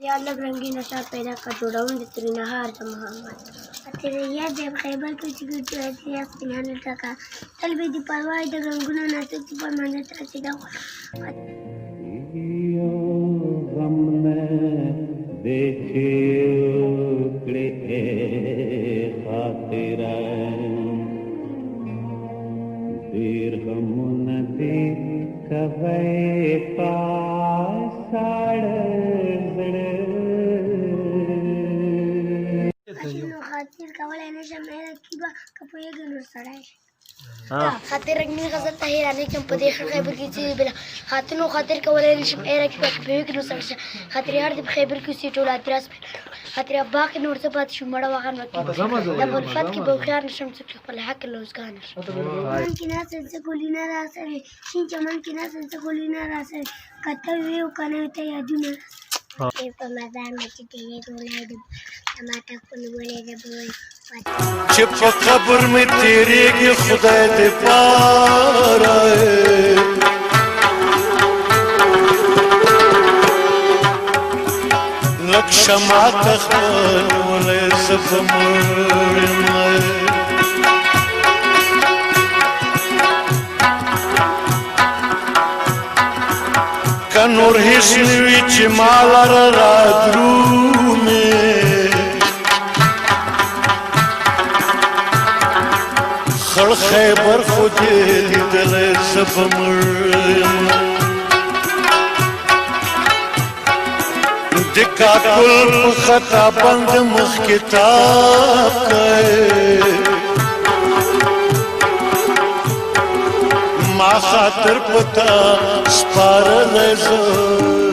یا لږ رنګین اثار پیدا کړه جوړونې د ترینهار د محمد اتریه د خیبر کې چې ګټو اتریه سپینانه ټکا تل به د پرواز د رنګونو ناڅو چې په منځ ترسي دا غم دیکھے اکڑے خاطر دیر غم ندی کوي پاسړ زړه نو خاطر کولای نشم مې کیبا کپویږي نور سړای خاطر رنگین غزل طاهرانه کوم په دې خیبر کې چې بل خاطر نو خاطر کولای نشم اېره کیبا کپویږي نور سړای خاطر یار د خیبر کې سیټول اتراس خاطر باقي نور څه پات شو مړه وغان وکړه د بلفت کې به خيار نشم چې خپل حق لوزګان من کې ناس څه کولینا راځي شین چمن کې ناس څه کولینا راځي کته ویو کنه ته یادونه په مزار مې چې دې ګولای د ټماټر په ولې د بوي چې په قبر مې تیرېږي خدای دې پاره لک شمع تخلولې زفمر که نور هیڅ نه وي چې ما لره رادرومې خړ خیبر خو دې لیدلی زه به مړ یم د کاکل په خطا بند مخ کتاب کوي ما خاطر پتا سپارلی زه